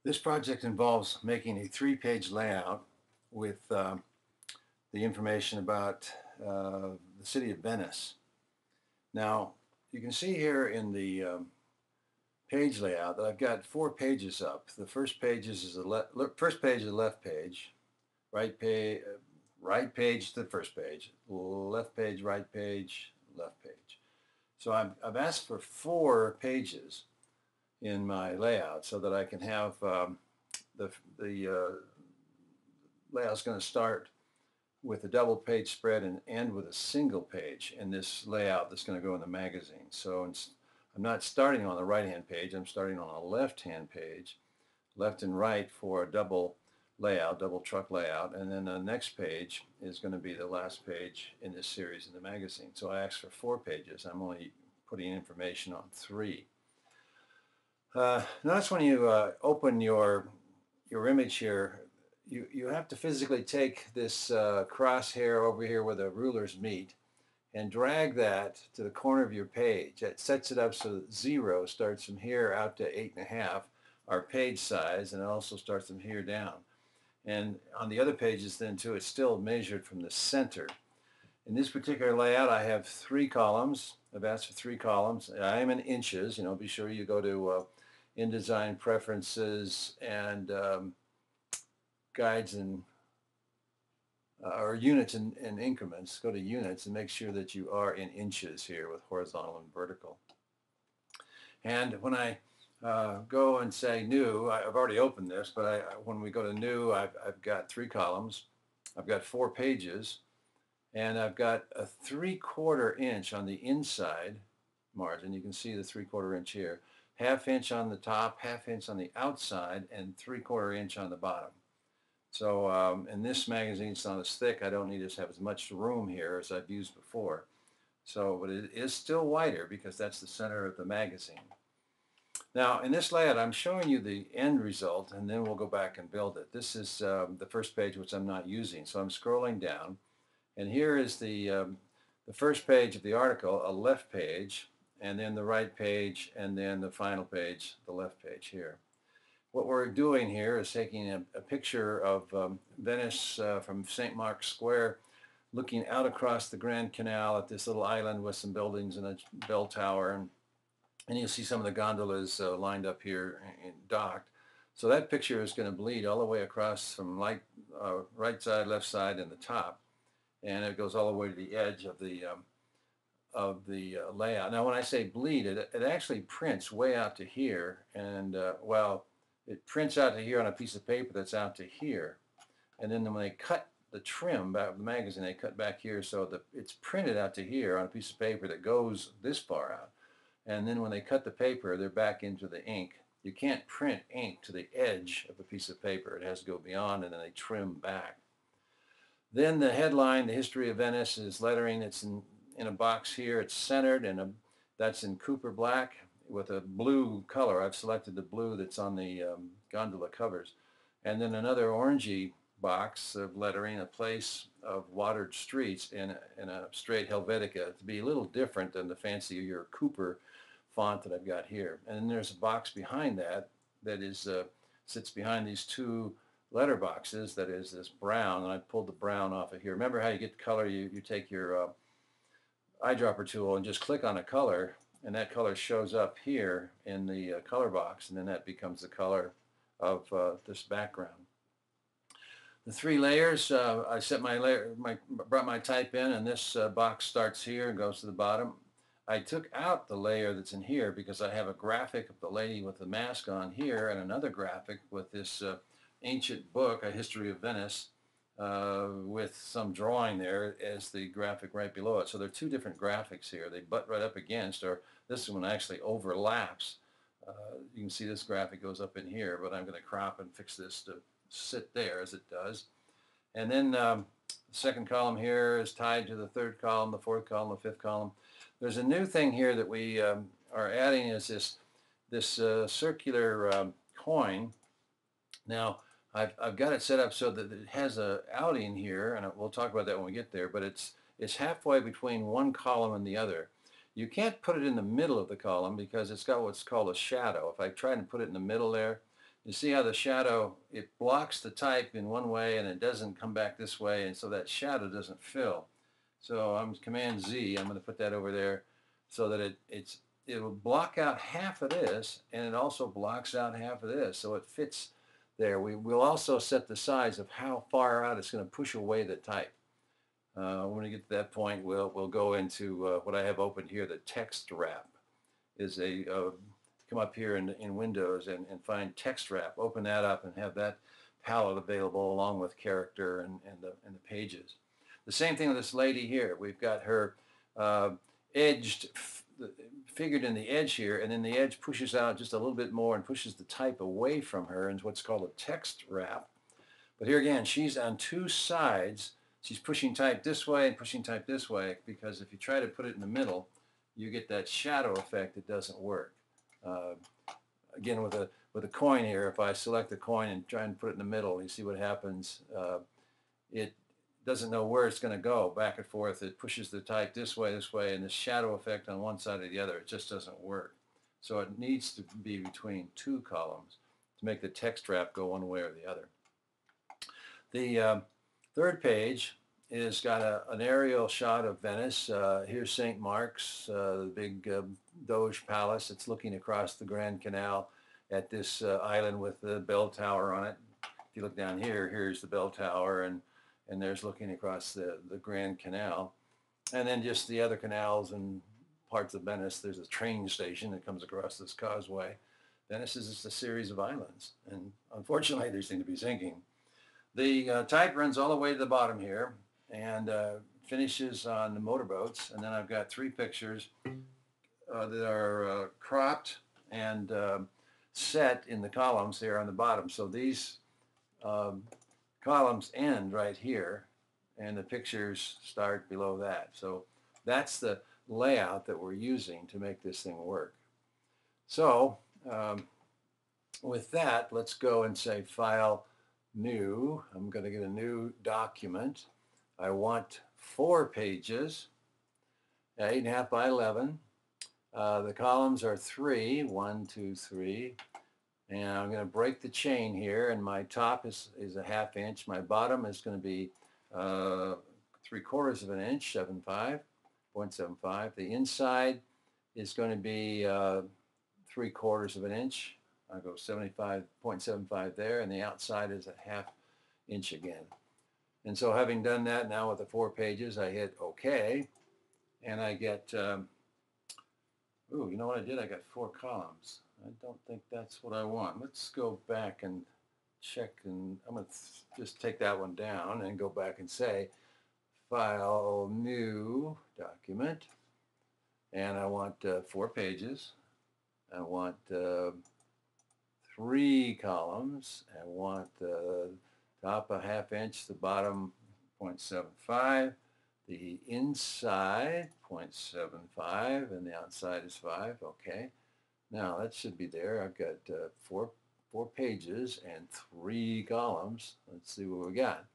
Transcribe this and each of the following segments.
This project involves making a three-page layout with the information about the city of Venice. Now, you can see here in the page layout that I've got 4 pages up. The first page is first page is the left page, right page to the first page, left page, right page, left page. So I've asked for 4 pages in my layout so that I can have the layout's going to start with a double page spread and end with a single page in this layout that's going to go in the magazine. So I'm not starting on the right hand page, I'm starting on a left hand page, left and right for a double layout, double truck layout, and then the next page is going to be the last page in this series in the magazine. So I asked for 4 pages. I'm only putting information on 3. Notice when you open your image here, you have to physically take this crosshair over here where the rulers meet and drag that to the corner of your page. That sets it up so that 0 starts from here out to 8.5, our page size, and it also starts from here down. And on the other pages then too, it's still measured from the center. In this particular layout, I have 3 columns. I've asked for 3 columns. I am in inches. Be sure you go to InDesign Preferences and Guides and or units and increments. Go to units and make sure that you are in inches here with horizontal and vertical. And when I go and say new, I've already opened this, but when we go to new, I've got 3 columns. I've got 4 pages, and I've got a 3/4 inch on the inside margin. You can see the 3/4 inch here. 1/2 inch on the top, 1/2 inch on the outside, and 3/4 inch on the bottom. So in this magazine, it's not as thick. I don't need to have as much room here as I've used before. But it is still wider because that's the center of the magazine. Now, in this layout, I'm showing you the end result, and then we'll go back and build it. This is the first page, which I'm not using. So I'm scrolling down, and here is the first page of the article, a left page, and then the right page, and then the final page, the left page here. What we're doing here is taking a picture of Venice from St. Mark's Square, looking out across the Grand Canal at this little island with some buildings and a bell tower, and you'll see some of the gondolas lined up here and docked. So that picture is going to bleed all the way across from right side, left side, and the top, and it goes all the way to the edge of the layout. Now, when I say bleed, it actually prints way out to here, and it prints out to here on a piece of paper that's out to here, and then when they cut the trim back of the magazine, they cut back here so that it's printed out to here on a piece of paper that goes this far out. And then when they cut the paper, they're back into the ink. You can't print ink to the edge of a piece of paper. It has to go beyond, and then they trim back. Then the headline, The History of Venice, is lettering. It's in a box here. It's centered, and that's in Cooper black with a blue color. I've selected the blue that's on the gondola covers. And then another orangey box of lettering, a place of watered streets in a straight Helvetica, to be a little different than the fancier Cooper font that I've got here. And then there's a box behind that is sits behind these 2 letter boxes that is this brown, and I pulled the brown off of here. Remember how you get the color? You take your eyedropper tool and just click on a color, and that color shows up here in the color box, and then that becomes the color of this background. The 3 layers, I set brought my type in, and this box starts here and goes to the bottom. I took out the layer that's in here because I have a graphic of the lady with the mask on here and another graphic with this ancient book, A History of Venice, with some drawing there as the graphic right below it. So there are 2 different graphics here. They butt right up against, or this one actually overlaps. You can see this graphic goes up in here, but I'm going to crop and fix this to sit there as it does. And then the second column here is tied to the 3rd column, the 4th column, the 5th column. There's a new thing here that we are adding is this circular coin. Now, I've got it set up so that it has a outing here, and we'll talk about that when we get there, but it's halfway between one column and the other. You can't put it in the middle of the column because it's got what's called a shadow. If I try and put it in the middle there, You see how the shadow, it blocks the type in one way and it doesn't come back this way, and so that shadow doesn't fill. So I'm Command Z, I'm going to put that over there so that it will block out half of this, and it also blocks out half of this, so it fits there. We will also set the size of how far out it's going to push away the type. When we get to that point, we'll go into what I have opened here, the text wrap. Is a come up here in Windows and find text wrap. Open that up and have that palette available along with character and the pages. The same thing with this lady here. We've got her edged, figured in the edge here, and then the edge pushes out just a little bit more and pushes the type away from her in what's called a text wrap. But here again, she's on two sides. She's pushing type this way and pushing type this way, because if you try to put it in the middle, you get that shadow effect that doesn't work. Again, with a coin here, if I select the coin and try and put it in the middle, you see what happens. It doesn't know where it's going to go, back and forth. It pushes the type this way, and the shadow effect on one side or the other, it just doesn't work. So it needs to be between two columns to make the text wrap go one way or the other. The third page is got an aerial shot of Venice. Here's St. Mark's, the big Doge Palace. It's looking across the Grand Canal at this island with the bell tower on it. If you look down here, here's the bell tower, and there's looking across the Grand Canal. And then just the other canals and parts of Venice. There's a train station that comes across this causeway. Venice is just a series of islands, and unfortunately they seem to be sinking. The type runs all the way to the bottom here and finishes on the motorboats. And then I've got three pictures that are cropped and set in the columns here on the bottom. So these columns end right here, and the pictures start below that. So that's the layout that we're using to make this thing work. So with that, let's go and say File, New. I'm going to get a new document. I want 4 pages, 8.5 by 11. The columns are 3, 1, 2, 3. And I'm going to break the chain here, and my top is a 1/2 inch. My bottom is going to be 3/4 of an inch, 0.75. The inside is going to be 3/4 of an inch. I go 0.75 there, and the outside is a 1/2 inch again. And so having done that, now with the 4 pages, I hit OK, and I get, ooh, you know what I did? I got 4 columns. I don't think that's what I want. Let's go back and check, and I'm going to just take that one down and go back and say File, New, Document, and I want 4 pages. I want 3 columns. I want the top a 1/2 inch, the bottom 0.75, the inside 0.75, and the outside is 5. Okay. Now that should be there. I've got 4 pages and 3 columns. Let's see what we got.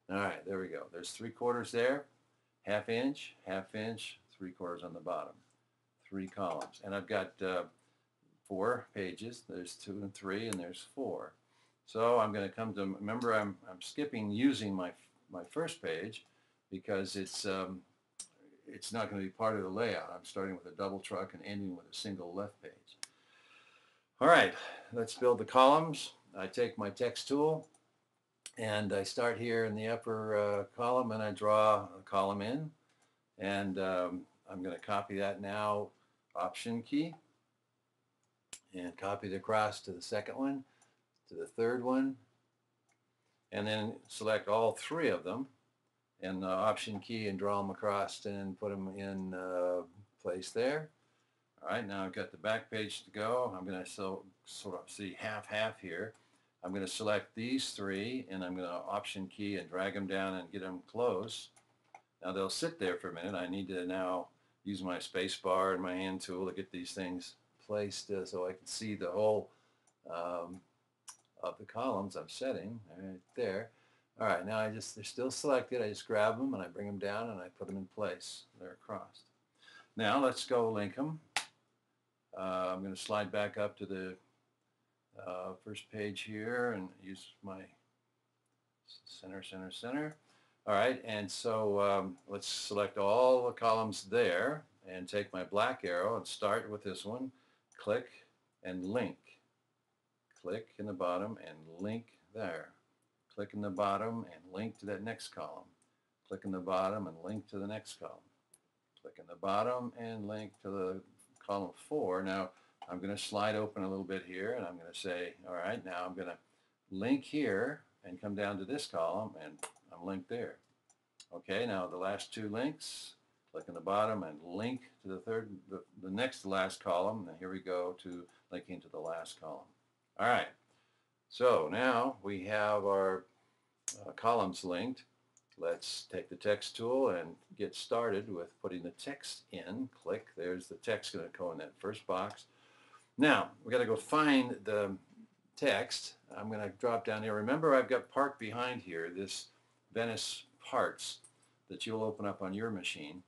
All right, there we go. There's 3/4 there, 1/2 inch, 1/2 inch, 3/4 on the bottom. 3 columns, and I've got 4 pages. There's 2 and 3, and there's 4. So I'm going to come to, remember I'm skipping using my first page because it's not going to be part of the layout. I'm starting with a double truck and ending with a single left page. All right, let's build the columns. I take my text tool and I start here in the upper column, and I draw a column in, and I'm going to copy that now, Option key, and copy it across to the second one, to the third one, and then select all 3 of them, and the Option key, and draw them across and put them in place there. All right, now I've got the back page to go. I'm going to sort of see half here. I'm going to select these 3, and I'm going to Option key and drag them down and get them close. Now they'll sit there for a minute. I need to now use my space bar and my hand tool to get these things placed so I can see the whole of the columns I'm setting right there. All right, now they're still selected. I just grab them and I bring them down and I put them in place. They're crossed. Now let's go link them. I'm going to slide back up to the first page here and use my center. All right, and so let's select all the columns there and take my black arrow and start with this one. Click and link. Click in the bottom and link there. Click in the bottom and link to that next column. Click in the bottom and link to the next column. Click in the bottom and link to the column 4. Now I'm going to slide open a little bit here and I'm going to say, all right, now I'm going to link here and come down to this column and I'm linked there. Okay, now the last 2 links, click in the bottom and link to the next to last column. And here we go to linking to the last column. All right, so now we have our columns linked. Let's take the text tool and get started with putting the text in. Click, there's the text going to go in that first box. Now, we got to go find the text. I'm going to drop down here. Remember, I've got parked behind here this Venice parts that you'll open up on your machine.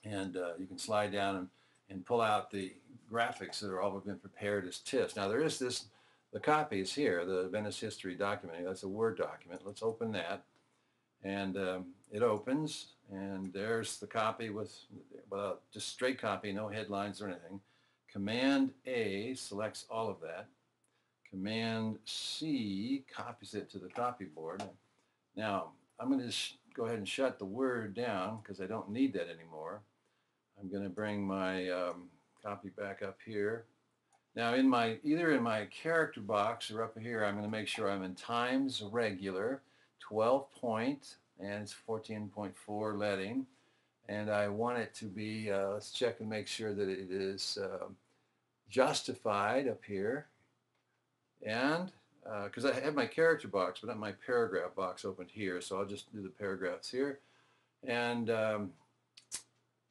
And you can slide down and pull out the graphics that are all been prepared as TIFFs. Now, there is the copies here, the Venice history document. That's a Word document. Let's open that. And it opens, and there's the copy with, well, just straight copy, no headlines or anything. Command A selects all of that. Command C copies it to the copy board. Now, I'm going to just go ahead and shut the Word down because I don't need that anymore. I'm going to bring my copy back up here. Now, either in my character box or up here, I'm going to make sure I'm in Times Regular, 12 point, and it's 14.4 leading. And I want it to be, let's check and make sure that it is justified up here. And because I have my character box, but not my paragraph box opened here, so I'll just do the paragraphs here. And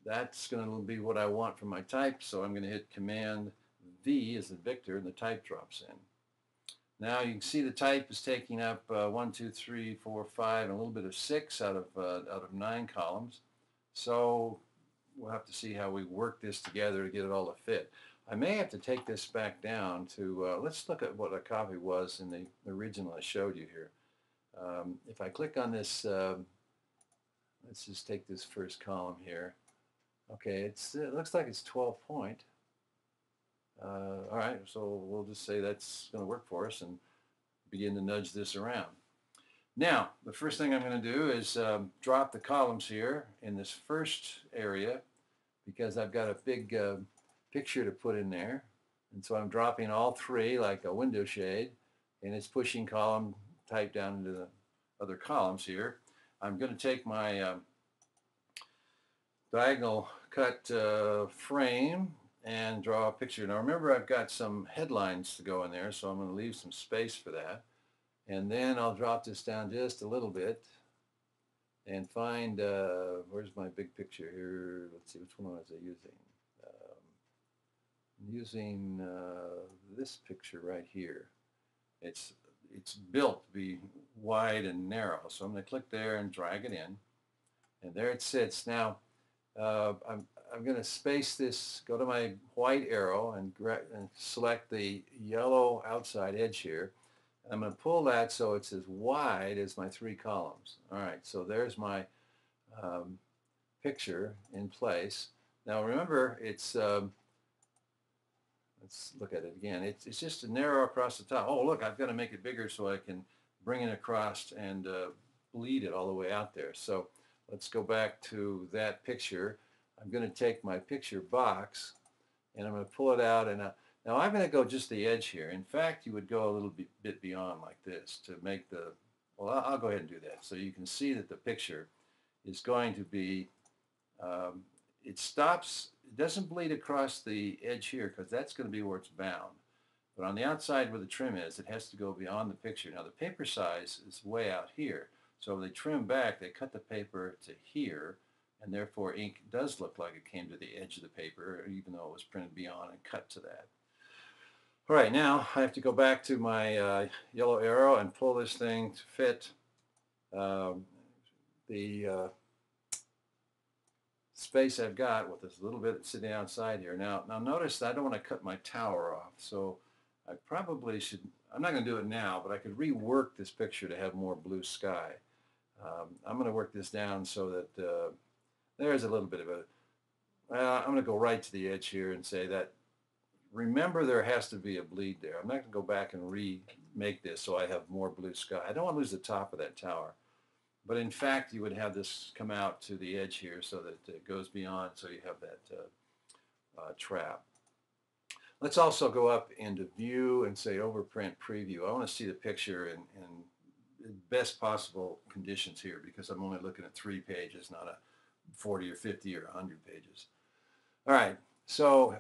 that's going to be what I want for my type, so I'm going to hit Command V as in Victor, and the type drops in. Now you can see the type is taking up 1, 2, 3, 4, 5, and a little bit of 6 out of 9 columns. So we'll have to see how we work this together to get it all to fit. I may have to take this back down to, let's look at what a copy was in the original I showed you here. If I click on this, let's just take this first column here. Okay, it looks like it's 12 point. All right, so we'll just say that's going to work for us and begin to nudge this around. Now, the first thing I'm going to do is drop the columns here in this first area because I've got a big picture to put in there. And so I'm dropping all 3 like a window shade, and it's pushing column type down into the other columns here. I'm going to take my diagonal cut frame and draw a picture. Now remember, I've got some headlines to go in there, so I'm going to leave some space for that. And then I'll drop this down just a little bit and find, where's my big picture here? Let's see, which one was I using? I'm using this picture right here. It's built to be wide and narrow, so I'm going to click there and drag it in. And there it sits. Now, I'm going to space this, go to my white arrow and select the yellow outside edge here. I'm going to pull that so it's as wide as my 3 columns. All right, so there's my picture in place. Now remember, it's, let's look at it again. It's just a narrow across the top. Oh, look, I've got to make it bigger so I can bring it across and bleed it all the way out there. So let's go back to that picture. I'm going to take my picture box and I'm going to pull it out, and now I'm going to go just the edge here. In fact, you would go a little bit beyond like this to make the, well, I'll go ahead and do that so you can see that the picture is going to be, it stops, it doesn't bleed across the edge here because that's going to be where it's bound. But on the outside where the trim is, it has to go beyond the picture. Now the paper size is way out here. So when they trim back, they cut the paper to here, and therefore ink does look like it came to the edge of the paper, even though it was printed beyond and cut to that. All right, now I have to go back to my yellow arrow and pull this thing to fit the space I've got with this little bit sitting outside here. Now notice that I don't want to cut my tower off, so I probably should, I'm not going to do it now, but I could rework this picture to have more blue sky. I'm going to work this down so that there's a little bit of a, I'm going to go right to the edge here and say that, remember there has to be a bleed there. I'm not going to go back and remake this so I have more blue sky. I don't want to lose the top of that tower. But in fact, you would have this come out to the edge here so that it goes beyond, so you have that trap. Let's also go up into view and say overprint preview. I want to see the picture in best possible conditions here because I'm only looking at 3 pages, not a 40 or 50 or 100 pages. All right, so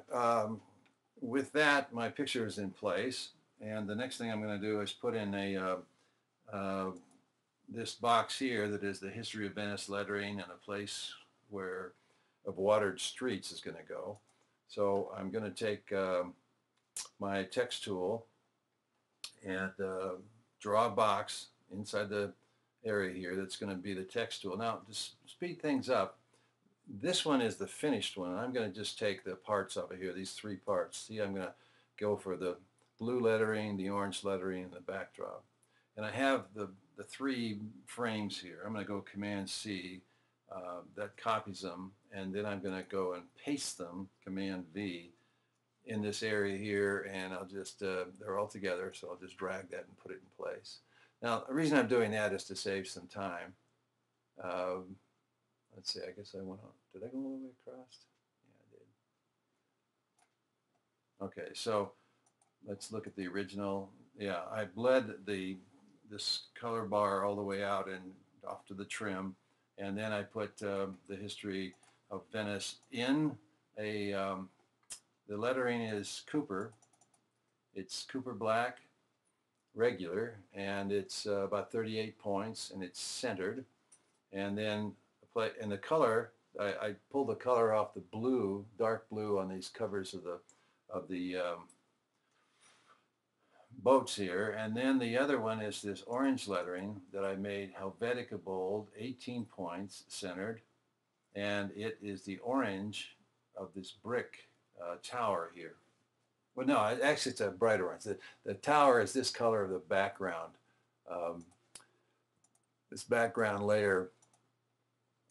with that, my picture is in place. And the next thing I'm going to do is put in this box here that is the history of Venice lettering and a place where of watered streets is going to go. So I'm going to take my text tool and draw a box inside the area here that's going to be the text tool. Now, to speed things up, this one is the finished one. I'm going to just take the parts of it here, these 3 parts. See, I'm going to go for the blue lettering, the orange lettering, and the backdrop. And I have the 3 frames here. I'm going to go Command C, that copies them, and then I'm going to go and paste them, Command V, in this area here, and I'll just, they're all together, so I'll just drag that and put it in place. Now, the reason I'm doing that is to save some time. Let's see, I guess I went on, did I go all the way across? Yeah, I did. Okay, so let's look at the original. Yeah, I bled this color bar all the way out and off to the trim, and then I put the history of Venice in a, the lettering is Cooper. It's Cooper black, regular, and it's about 38 points, and it's centered. And then the color, I pulled the color off the blue, dark blue on these covers of the boats here. And then the other one is this orange lettering that I made Helvetica bold, 18 points, centered. And it is the orange of this brick tower here. Well, no, actually it's a brighter orange. The tower is this color of the background. This background layer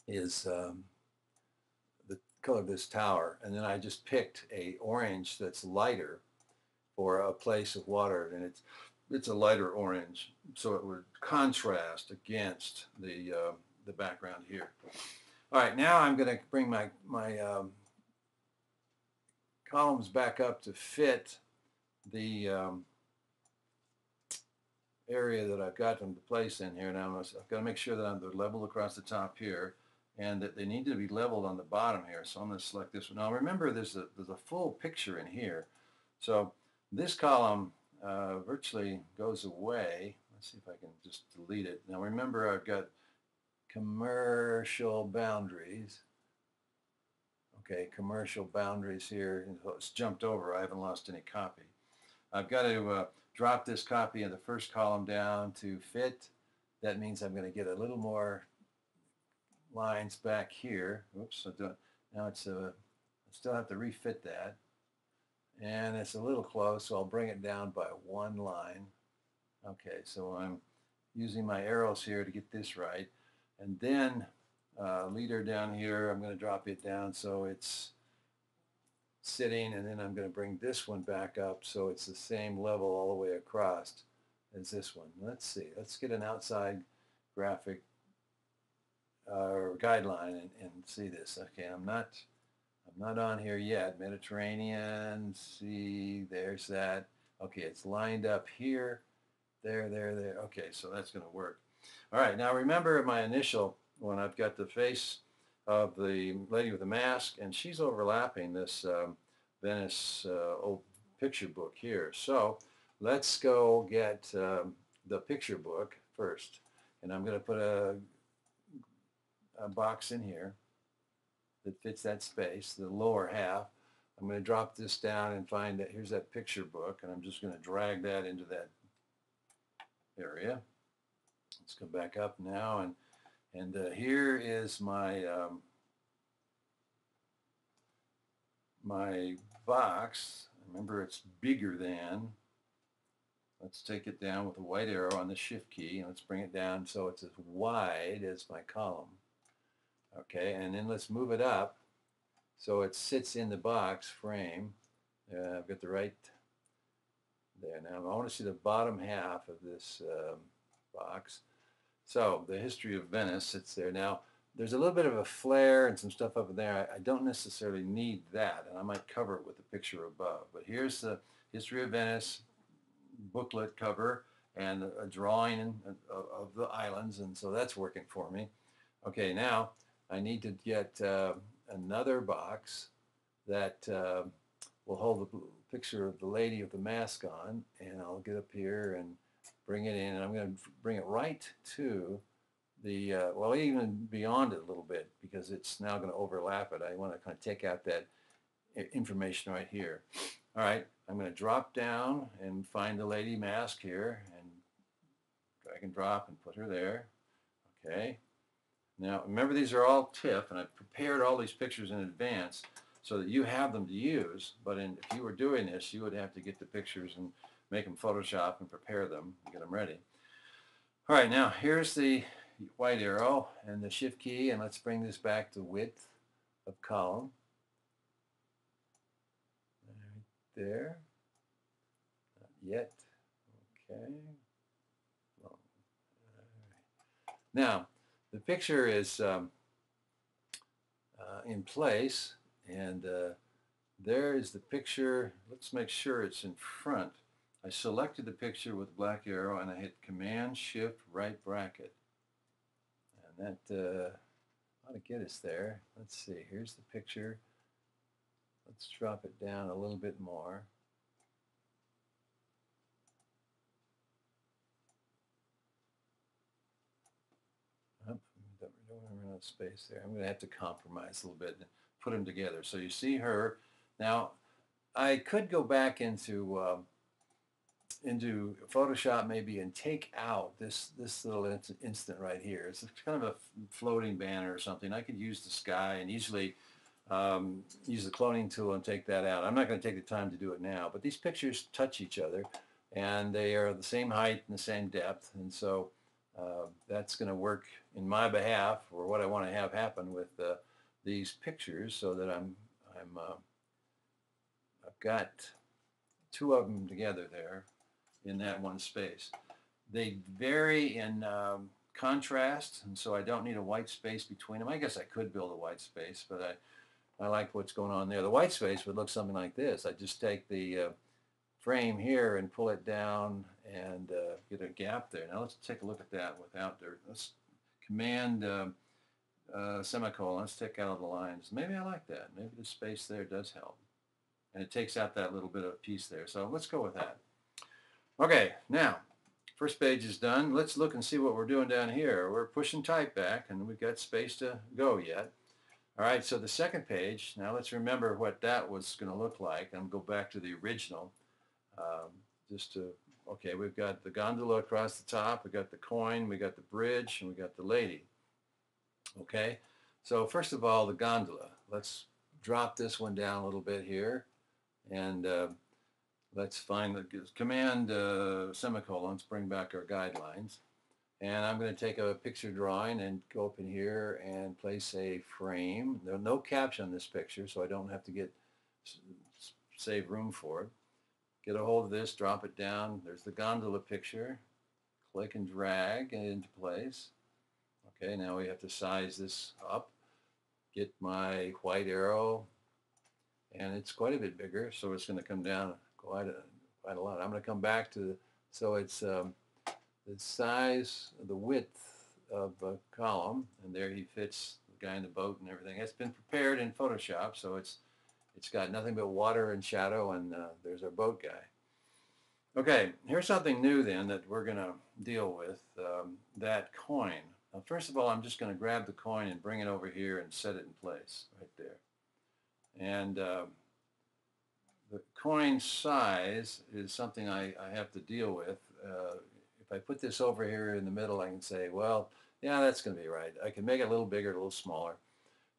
is the color of this tower, and then I just picked a orange that's lighter for a place of water, and it's a lighter orange, so it would contrast against the background here. All right, now I'm going to bring my columns back up to fit the area that I've got them to place in here. Now I've got to make sure that they're level across the top here, and that they need to be leveled on the bottom here. So I'm going to select this one. Now remember, there's a full picture in here, so this column virtually goes away. Let's see if I can just delete it. Now remember, I've got commercial boundaries. Okay, commercial boundaries here. It's jumped over. I haven't lost any copy. I've got to drop this copy in the first column down to fit. That means I'm going to get a little more lines back here. Oops, now it's I still have to refit that. And it's a little close, so I'll bring it down by 1 line. Okay, so I'm using my arrows here to get this right. And then leader down here, I'm going to drop it down so it's sitting, and then I'm going to bring this one back up so it's the same level all the way across as this one. Let's see. Let's get an outside graphic or guideline and see this. Okay, I'm not on here yet. Mediterranean, see, there's that. Okay, it's lined up here, there. Okay, so that's going to work. All right, now remember my initial one. I've got the face of the lady with the mask, and she's overlapping this Venice old picture book here. So let's go get the picture book first, and I'm going to put a box in here that fits that space, the lower half. I'm going to drop this down and find that here's that picture book, and I'm just going to drag that into that area. Let's go back up now, and here is my my box. Remember, it's bigger than, Let's take it down with a white arrow on the shift key, and let's bring it down so it's as wide as my column. Okay, and then let's move it up so it sits in the box frame. I've got the right there. Now I want to see the bottom half of this box. So the history of Venice sits there. Now there's a little bit of a flare and some stuff up in there. I don't necessarily need that, and I might cover it with the picture above. But here's the history of Venice booklet cover and a drawing of the islands, and so that's working for me. Okay, now I need to get another box that will hold the picture of the lady with the mask on, and I'll get up here and bring it in, and I'm going to bring it right to the, well, even beyond it a little bit, because it's now going to overlap it. I want to kind of take out that information right here. All right, I'm going to drop down and find the lady mask here, and drag and drop and put her there. Okay. Now, remember, these are all TIFF, and I've prepared all these pictures in advance so that you have them to use. But if you were doing this, you would have to get the pictures and make them Photoshop and prepare them and get them ready. All right, now here's the white arrow and the shift key, and let's bring this back to width of column. Right there. Not yet. Okay. Well, right. Now, the picture is in place, and there is the picture. Let's make sure it's in front. I selected the picture with the black arrow, and I hit Command Shift right bracket, and that ought to get us there. Let's see. Here's the picture. Let's drop it down a little bit more. Don't run out of space there. I'm going to have to compromise a little bit and put them together. So you see her. Now, I could go back into Photoshop maybe and take out this little instant right here. It's kind of a floating banner or something. I could use the sky and easily use the cloning tool and take that out. I'm not going to take the time to do it now, but these pictures touch each other, and they are the same height and the same depth, and so that's going to work in my behalf for what I want to have happen with these pictures, so that I've got two of them together there in that one space. They vary in contrast, and so I don't need a white space between them. I guess I could build a white space, but I like what's going on there. The white space would look something like this. I just take the frame here and pull it down and get a gap there. Now let's take a look at that without there. Let's Command semicolon. Let's take out the lines. Maybe I like that. Maybe the space there does help. And it takes out that little bit of piece there. So let's go with that. Okay, now, first page is done. Let's look and see what we're doing down here. We're pushing type back, and we've got space to go yet. All right, so the second page, now let's remember what that was going to look like. I'm going to go back to the original. Okay, we've got the gondola across the top, we've got the coin, we got the bridge, and we got the lady. Okay, so first of all, the gondola. Let's drop this one down a little bit here, and let's find the Command semicolon. Let's bring back our guidelines. And I'm going to take a picture drawing and go up in here and place a frame. There's no caption on this picture, so I don't have to save room for it. Get a hold of this, drop it down. There's the gondola picture. Click and drag it into place. Okay, now we have to size this up. Get my white arrow, and it's quite a bit bigger, so it's going to come down quite a lot. I'm going to come back to, so it's the size, the width of a column, and there he fits, the guy in the boat and everything. It's been prepared in Photoshop, so it's got nothing but water and shadow, and there's our boat guy. Okay, here's something new then that we're going to deal with, that coin. Now, first of all, I'm just going to grab the coin and bring it over here and set it in place right there. And the coin size is something I have to deal with. If I put this over here in the middle, I can say, well, yeah, that's going to be right. I can make it a little bigger, a little smaller.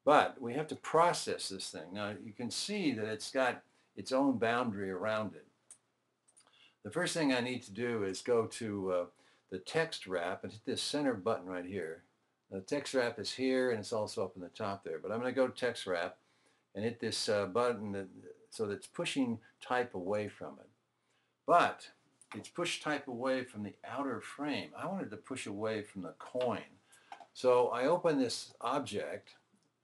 But we have to process this thing. Now, you can see that it's got its own boundary around it. The first thing I need to do is go to the text wrap and hit this center button right here. The text wrap is here and it's also up in the top there, but I'm going to go to text wrap and hit this button so that it's pushing type away from it. But it's push type away from the outer frame. I wanted to push away from the coin. So I open this object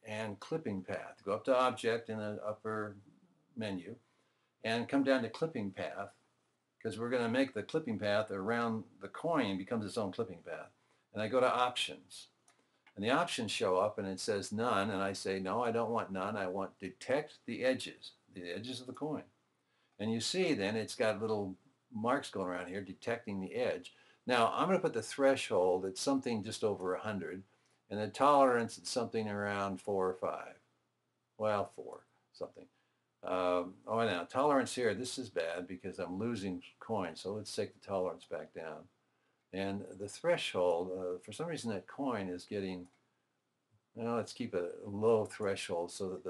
and clipping path. Go up to object in the upper menu and come down to clipping path, because we're going to make the clipping path around the coin becomes its own clipping path. And I go to options. And the options show up and it says none. And I say, no, I don't want none. I want detect the edges of the coin. And you see then it's got little marks going around here detecting the edge. Now I'm going to put the threshold at something just over 100 and the tolerance at something around 4 or 5. Well, 4 something. Oh, now tolerance here, this is bad because I'm losing coins. So let's take the tolerance back down. And the threshold, for some reason that coin is getting, well, let's keep a low threshold so that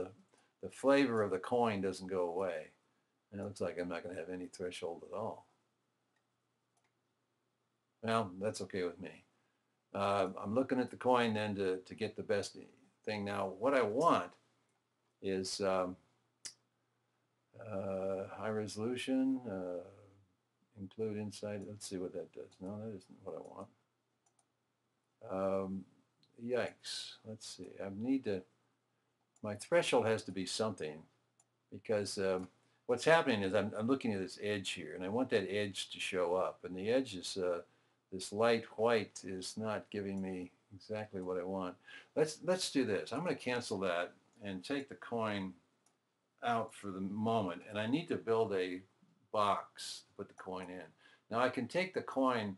the flavor of the coin doesn't go away. And it looks like I'm not going to have any threshold at all. Well, that's okay with me. I'm looking at the coin then to get the best thing. Now, what I want is high resolution, include inside. Let's see what that does. No, that isn't what I want. Yikes. Let's see. I need to, my threshold has to be something because what's happening is I'm looking at this edge here and I want that edge to show up. And the edge is, this light white is not giving me exactly what I want. Let's do this. I'm going to cancel that and take the coin out for the moment, and I need to build a box to put the coin in. Now I can take the coin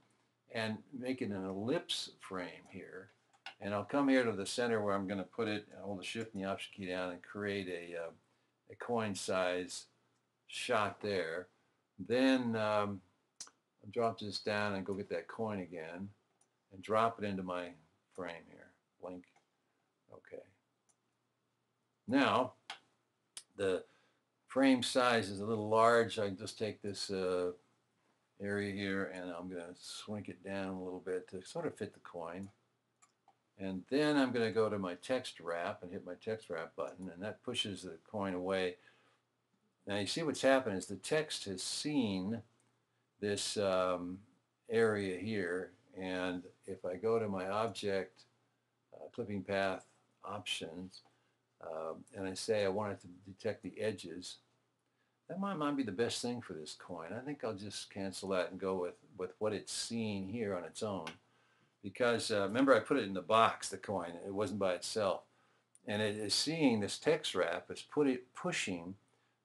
and make it an ellipse frame here, and I'll come here to the center where I'm going to put it, hold the shift and the option key down and create a coin size shot there. Then I'll drop this down and go get that coin again and drop it into my frame here. Blink. Okay. Now the frame size is a little large. I can just take this area here and I'm going to shrink it down a little bit to sort of fit the coin. And then I'm going to go to my text wrap and hit my text wrap button, and that pushes the coin away. Now you see what's happened is the text has seen this area here, and if I go to my object clipping path options, and I say I want it to detect the edges, that might be the best thing for this coin. I think I'll just cancel that and go with what it's seeing here on its own. Because remember I put it in the box, the coin, it wasn't by itself. And it is seeing this text wrap is pushing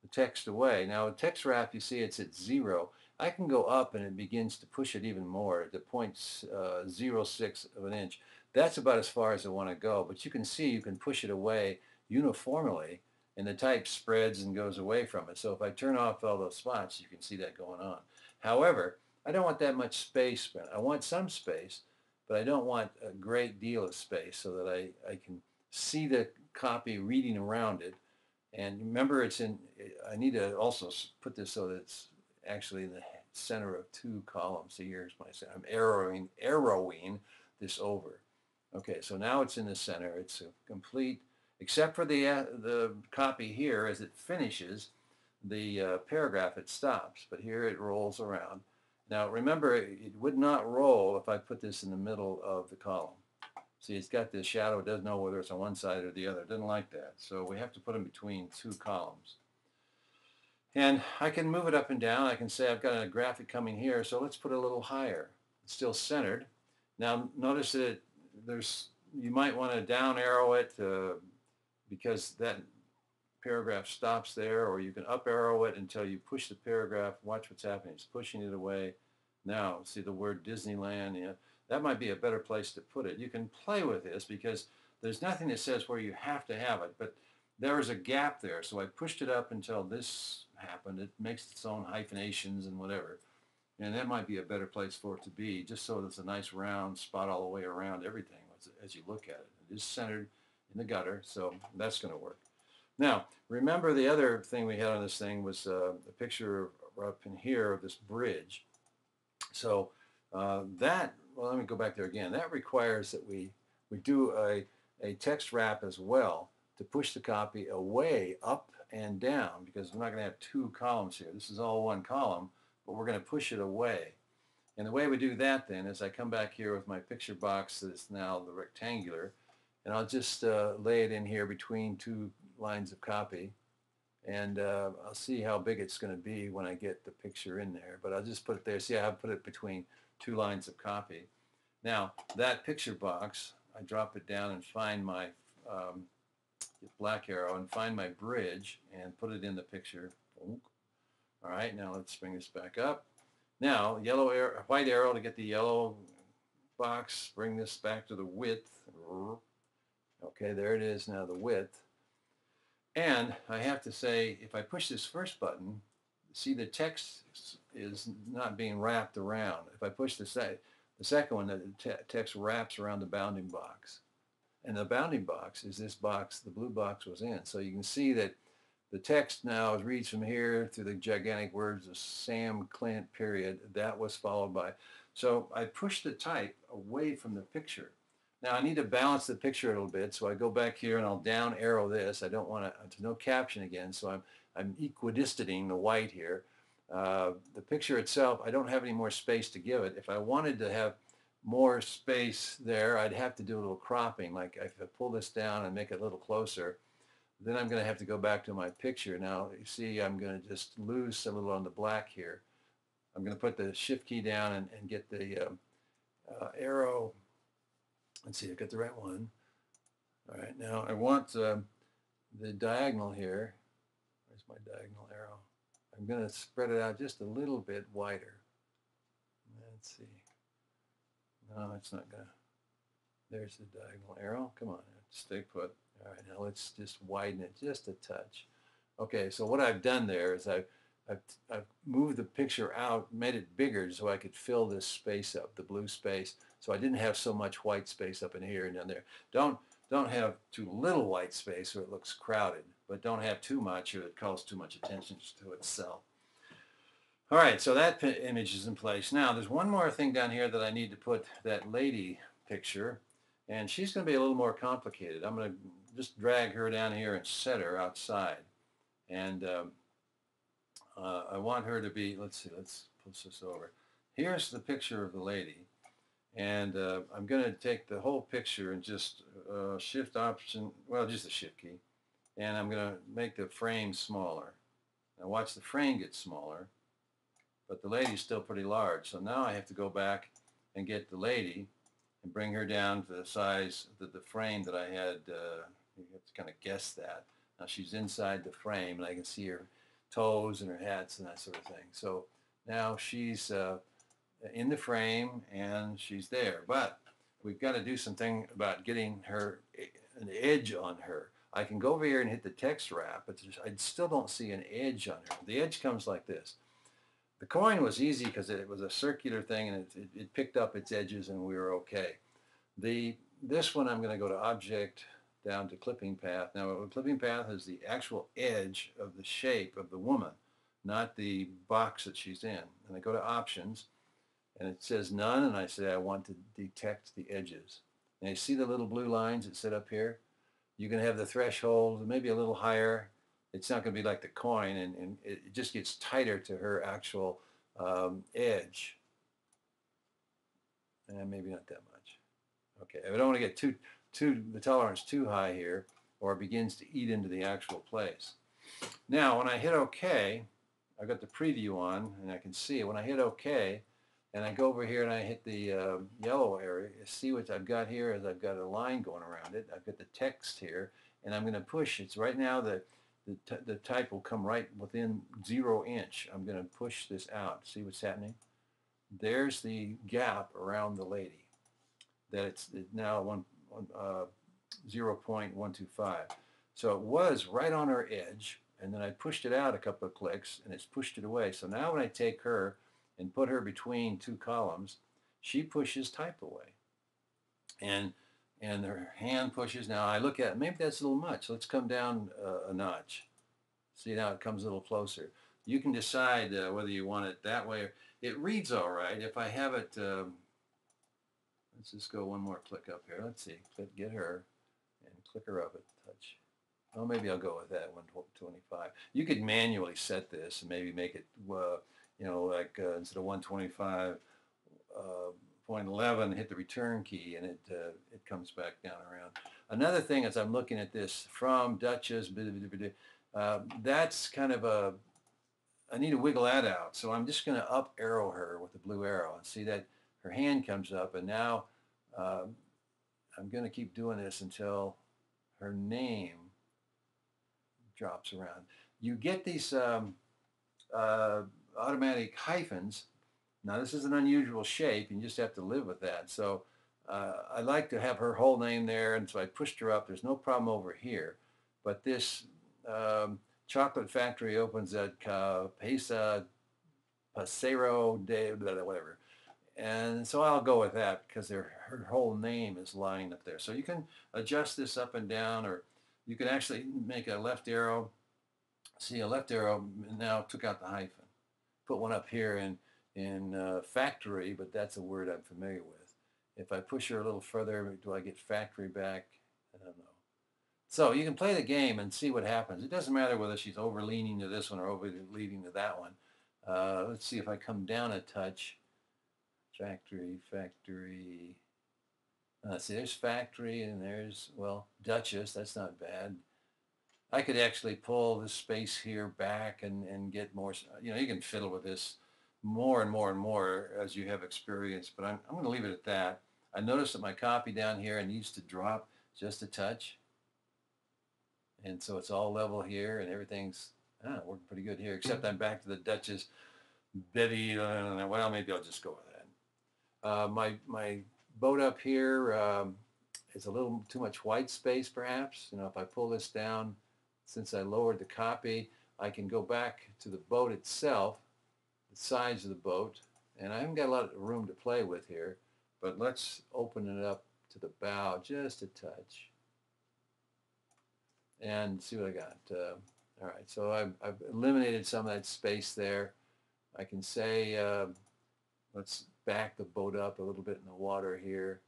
the text away. Now with text wrap you see it's at 0. I can go up and it begins to push it even more to 0.06 of an inch. That's about as far as I want to go, but you can see you can push it away uniformly and the type spreads and goes away from it. So if I turn off all those spots, you can see that going on. However, I don't want that much space spent. I want some space, but I don't want a great deal of space so that I can see the copy reading around it. And remember, I need to also put this so that it's actually in the center of 2 columns. So here's my center. I'm arrowing this over. Okay, so now it's in the center. It's a complete, except for the copy here. As it finishes the paragraph, it stops. But here it rolls around. Now remember, it would not roll if I put this in the middle of the column. See, it's got this shadow. It doesn't know whether it's on one side or the other. It doesn't like that. So we have to put them between 2 columns. And I can move it up and down. I can say I've got a graphic coming here, so let's put it a little higher. It's still centered. Now notice that you might want to down arrow it because that paragraph stops there, or you can up arrow it until you push the paragraph. Watch what's happening. It's pushing it away. Now see the word Disneyland. Yeah, that might be a better place to put it. You can play with this because there's nothing that says where you have to have it, but there is a gap there. So I pushed it up until this happened. It makes its own hyphenations and whatever. And that might be a better place for it to be, just so there's a nice round spot all the way around everything as you look at it. It is centered in the gutter, so that's going to work. Now, remember the other thing we had on this thing was a picture up in here of this bridge. So well, let me go back there again. That requires that we do a text wrap as well to push the copy away, up and down, because we're not going to have two columns here. This is all one column, but we're going to push it away. And the way we do that then is I come back here with my picture box that's now the rectangular, and I'll just lay it in here between two lines of copy, and I'll see how big it's going to be when I get the picture in there, but I'll just put it there. See, I've put it between two lines of copy. Now that picture box, I drop it down and find my black arrow and find my bridge and put it in the picture. All right, now let's bring this back up. Now yellow arrow, white arrow to get the yellow box, bring this back to the width. Okay, there it is now, the width. And I have to say, if I push this first button, see the text is not being wrapped around. If I push the second one, the text wraps around the bounding box. And the bounding box is this box the blue box was in. So you can see that the text now reads from here through the gigantic words of Sam Clint, period. That was followed by. So I push the type away from the picture. Now I need to balance the picture a little bit, so I go back here and I'll down arrow this. I don't want to, there's no caption again, so I'm equidistancing the white here. The picture itself, I don't have any more space to give it. If I wanted to have more space there, I'd have to do a little cropping. Like if I pull this down and make it a little closer, then I'm going to have to go back to my picture. Now you see I'm going to just lose a little on the black here. I'm going to put the shift key down and get the arrow. Let's see, I got the right one. All right, now I want the diagonal here. Where's my diagonal arrow? I'm going to spread it out just a little bit wider. Let's see. No, it's not going to. There's the diagonal arrow. Come on, stay put. All right, now let's just widen it just a touch. Okay, so what I've done there is I've moved the picture out, made it bigger so I could fill this space up, the blue space, so I didn't have so much white space up in here and down there. Don't have too little white space or it looks crowded, but don't have too much or it calls too much attention to itself. All right, so that image is in place. Now there's one more thing down here that I need to put that lady picture, and she's going to be a little more complicated. I'm going to just drag her down here and set her outside. And I want her to be, let's see, let's put this over. Here's the picture of the lady. And I'm going to take the whole picture and just shift option, well, just the shift key. And I'm going to make the frame smaller. Now watch the frame get smaller, but the lady's still pretty large. So now I have to go back and get the lady and bring her down to the size of the frame that I had. You have to kind of guess that. Now she's inside the frame and I can see her toes and her hats and that sort of thing. So now she's in the frame and she's there, but we've got to do something about getting her an edge on her. I can go over here and hit the text wrap, but I still don't see an edge on her. The edge comes like this. The coin was easy because it was a circular thing and it picked up its edges and we were okay. This one I'm going to go to Object, down to Clipping Path. Now a clipping path is the actual edge of the shape of the woman, not the box that she's in. And I go to Options and it says None, and I say I want to detect the edges. And you see the little blue lines that sit up here? You can have the threshold maybe a little higher. It's not going to be like the coin, and it just gets tighter to her actual edge. And maybe not that much. Okay, I don't want to get the tolerance too high here, or it begins to eat into the actual place. Now, when I hit OK, I've got the preview on, and I can see it. When I hit OK, and I go over here and I hit the yellow area, see what I've got here is I've got a line going around it. I've got the text here, and I'm going to push. It's right now the type will come right within 0 inch. I'm going to push this out. See what's happening? There's the gap around the lady. That it's now 0.125. So it was right on her edge, and then I pushed it out a couple of clicks, and it's pushed it away. So now when I take her and put her between two columns, she pushes type away. And her hand pushes. Now I look at it, maybe that's a little much. Let's come down a notch. See, now it comes a little closer. You can decide whether you want it that way. It reads all right. If I have it, let's just go one more click up here. Let's see, click get her and click her up a touch. Oh, maybe I'll go with that 125. You could manually set this and maybe make it, like instead of 125, 0.11, hit the return key, and it comes back down around. Another thing as I'm looking at this from Duchess, that's kind of I need to wiggle that out. So I'm just going to up arrow her with the blue arrow and see that her hand comes up, and now I'm going to keep doing this until her name drops around. You get these automatic hyphens. Now this is an unusual shape, and you just have to live with that. So I like to have her whole name there, and so I pushed her up. There's no problem over here. But this chocolate factory opens at Pasero de whatever. And so I'll go with that because her whole name is lying up there. So you can adjust this up and down, or you can actually make a left arrow. See, a left arrow now took out the hyphen. Put one up here in factory, but that's a word I'm familiar with. If I push her a little further, do I get factory back? I don't know. So you can play the game and see what happens. It doesn't matter whether she's over-leaning to this one or over-leaning to that one. Let's see if I come down a touch. Factory. See, there's factory, and there's, well, Duchess. That's not bad. I could actually pull this space here back and get more. You can fiddle with this more and more and more as you have experience, but I'm going to leave it at that. I noticed that my copy down here needs to drop just a touch. And so it's all level here, and everything's working pretty good here, except I'm back to the Duchess. Betty, well, maybe I'll just go with that. My boat up here is a little too much white space, perhaps. If I pull this down, since I lowered the copy, I can go back to the boat itself, the sides of the boat, and I haven't got a lot of room to play with here, but let's open it up to the bow just a touch and see what I got. All right, so I've eliminated some of that space there. I can say, let's back the boat up a little bit in the water here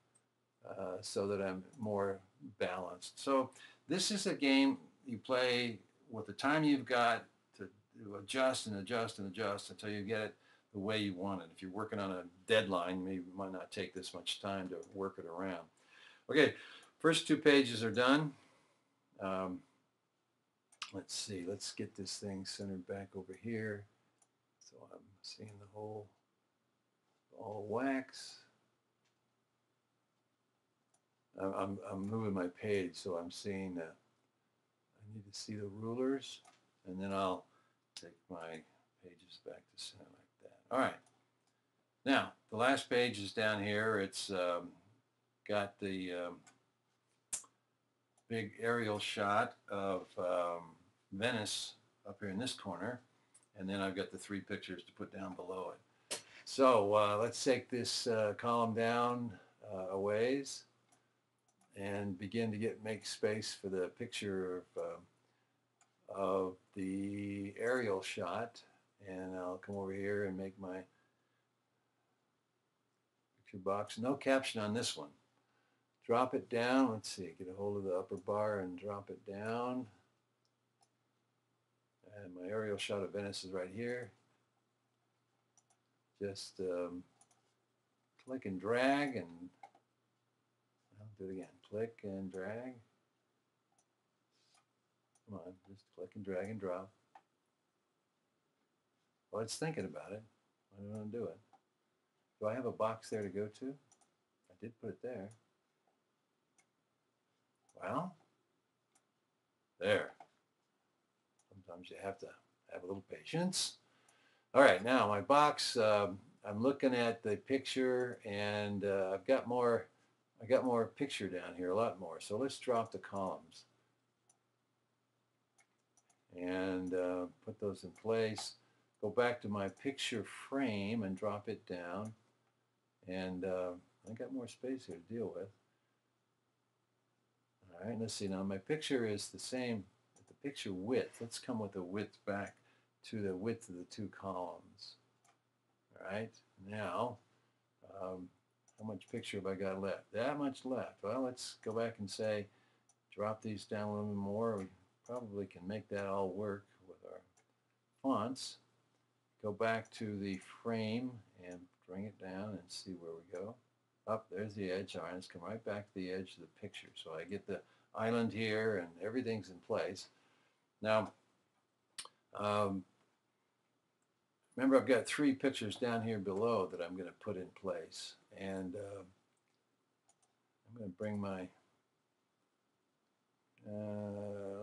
so that I'm more balanced. So this is a game you play with the time you've got to adjust and adjust and adjust until you get it the way you want it. If you're working on a deadline, maybe it might not take this much time to work it around. Okay, first two pages are done. Let's see, let's get this thing centered back over here. So I'm seeing the whole all wax. I'm moving my page, so I'm seeing that I need to see the rulers, and then I'll take my pages back to center like that. All right. Now, the last page is down here. It's got the big aerial shot of Venice up here in this corner, and then I've got the three pictures to put down below it. So let's take this column down a ways and begin to make space for the picture of the aerial shot. And I'll come over here and make my picture box. No caption on this one. Drop it down. Let's see, get a hold of the upper bar and drop it down. And my aerial shot of Venice is right here. Just click and drag, and I'll do it again. Click and drag. Come on, just click and drag and drop. Well, it's thinking about it. I don't want to do it. Do I have a box there to go to? I did put it there. Well, there. Sometimes you have to have a little patience. All right, now my box, I'm looking at the picture, and I got more picture down here, a lot more. So let's drop the columns and put those in place. Go back to my picture frame and drop it down. And I got more space here to deal with. All right, let's see. Now my picture is the same, the picture width. Let's come with the width back to the width of the two columns. All right, now, how much picture have I got left? That much left. Well, let's go back and say, drop these down a little more. We probably can make that all work with our fonts. Go back to the frame and bring it down and see where we go. Up, there's the edge. All right, let's come right back to the edge of the picture. So I get the island here and everything's in place. Now, remember I've got 3 pictures down here below that I'm going to put in place. And I'm going to bring my,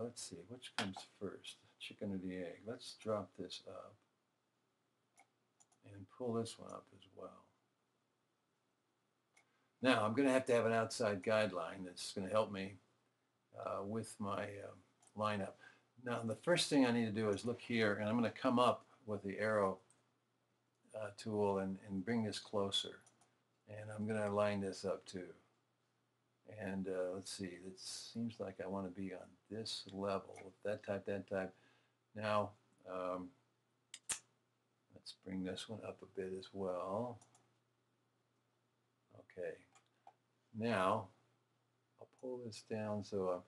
let's see, which comes first, chicken or the egg? Let's drop this up and pull this one up as well. Now, I'm going to have an outside guideline that's going to help me with my lineup. Now, the first thing I need to do is look here, and I'm going to come up with the arrow tool and bring this closer. And I'm going to line this up too. And let's see, it seems like I want to be on this level with that type, that type. Now, let's bring this one up a bit as well. Okay. Now, I'll pull this down. So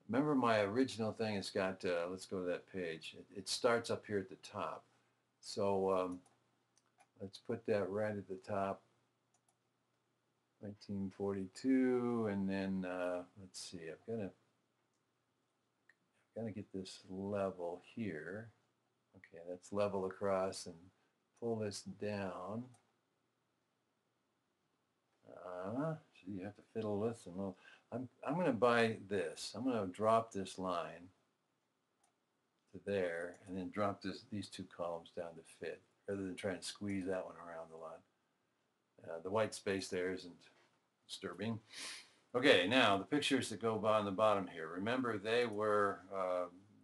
remember my original thing has got, let's go to that page. It starts up here at the top. So let's put that right at the top. 1942, and then let's see. I've got to get this level here. Okay, that's level across, and pull this down. So you have to fiddle with them. Well, I'm going to buy this. I'm going to drop this line to there, and then drop these 2 columns down to fit, rather than trying to squeeze that one around a lot. The white space there isn't disturbing. Okay, now the pictures that go on the bottom here. Remember, they were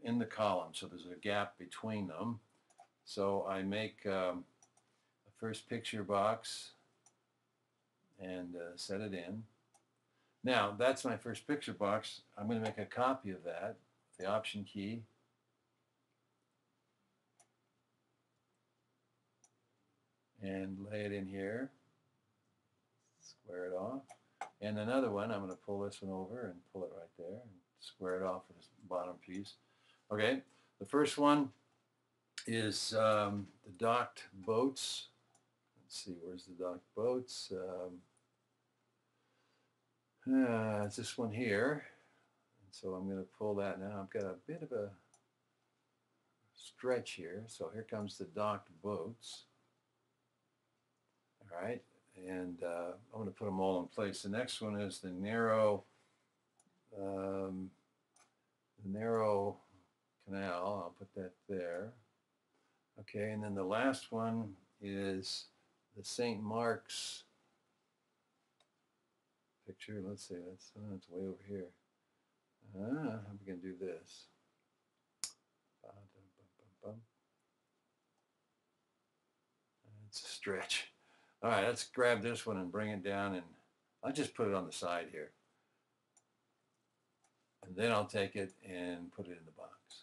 in the column, so there's a gap between them. So I make a first picture box and set it in. Now, that's my first picture box. I'm going to make a copy of that, the Option key. And lay it in here. Square it off. And another one, I'm going to pull this one over and pull it right there and square it off with this bottom piece. Okay, the first one is the docked boats. Let's see, where's the docked boats? It's this one here. And so I'm going to pull that now. I've got a bit of a stretch here. So here comes the docked boats. All right. And I'm going to put them all in place. The next one is the narrow canal. I'll put that there. Okay, and then the last one is the St. Mark's picture. Let's see, that's way over here. How are we going to do this? It's a stretch. All right, let's grab this one and bring it down, and I'll just put it on the side here. And then I'll take it and put it in the box.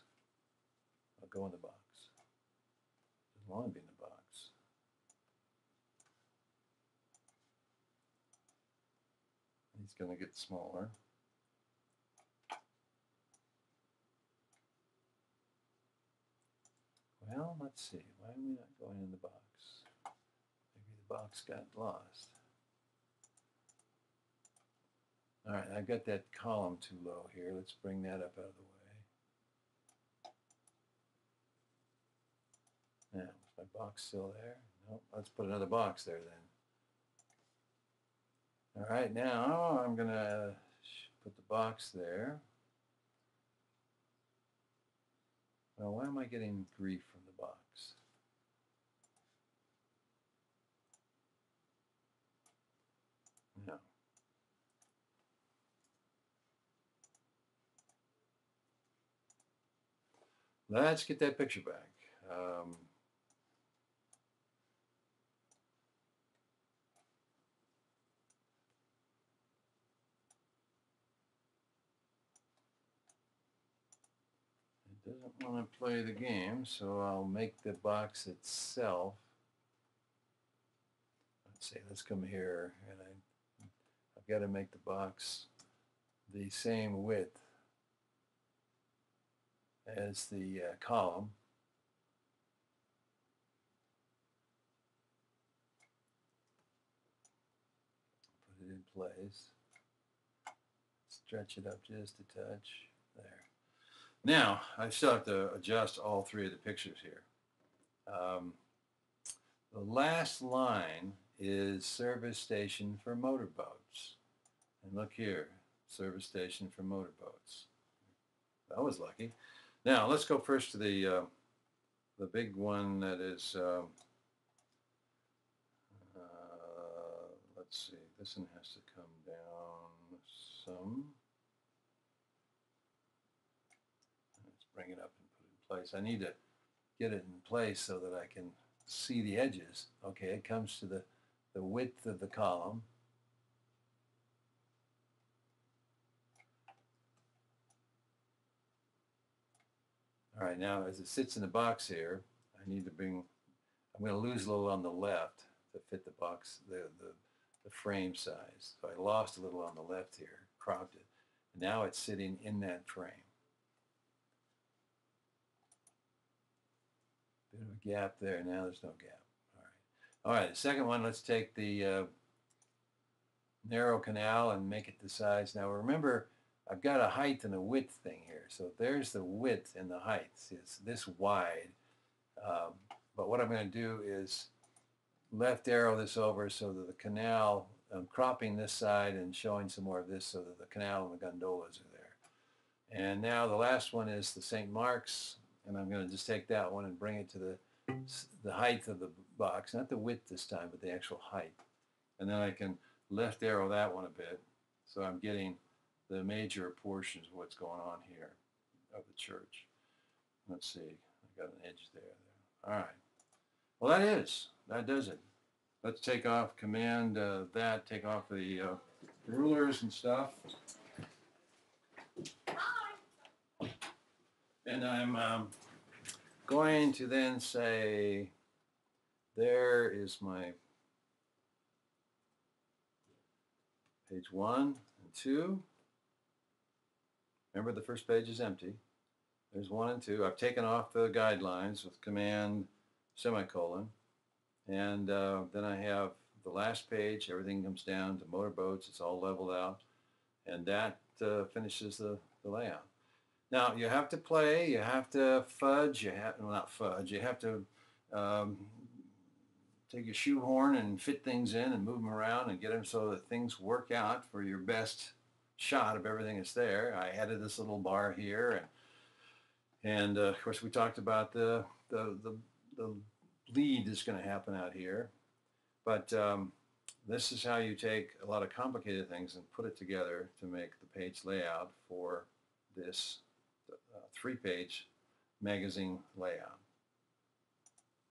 I'll go in the box. Doesn't want to be in the box. He's going to get smaller. Well, let's see. Why are we not going in the box? Maybe the box got lost. All right, I've got that column too low here. Let's bring that up out of the way. Now, is my box still there? Nope, let's put another box there then. All right, now I'm going to put the box there. Well, why am I getting grief from the box? No. Let's get that picture back. It doesn't want to play the game, so I'll make the box itself. Let's see, let's come here, and I've got to make the box the same width as the column. Put it in place. Stretch it up just a touch. There. Now, I still have to adjust all three of the pictures here. The last line is service station for motorboats. And look here, service station for motorboats. I was lucky. Now, let's go first to the big one that is, let's see, this one has to come down some. Let's bring it up and put it in place. I need to get it in place so that I can see the edges. Okay, it comes to the width of the column. All right, now as it sits in the box here, I need to bring, I'm going to lose a little on the left to fit the box, the frame size. So I lost a little on the left here, cropped it. Now it's sitting in that frame. Bit of a gap there, now there's no gap. All right, the second one, let's take the narrow canal and make it the size. Now remember, I've got a height and a width thing here. So there's the width and the height. See, it's this wide. But what I'm going to do is left arrow this over so that the canal, I'm cropping this side and showing some more of this so that the canal and the gondolas are there. And now the last one is the St. Mark's, and I'm going to just take that one and bring it to the height of the box, not the width this time, but the actual height. And then I can left arrow that one a bit, so I'm getting the major portions of what's going on here of the church. Let's see, I got an edge there. All right. Well, that does it. Let's take off command that, take off the rulers and stuff. And I'm going to then say, there is my page 1 and 2. Remember, the first page is empty. There's 1 and 2. I've taken off the guidelines with command semicolon. And then I have the last page. Everything comes down to motorboats. It's all leveled out. And that finishes the layout. Now, you have to play. You have to fudge. Well, not fudge. You have to take your shoehorn and fit things in and move them around and get them so that things work out for your best shot of everything that's there. I added this little bar here, and of course we talked about the lead that's going to happen out here. But this is how you take a lot of complicated things and put it together to make the page layout for this 3-page magazine layout.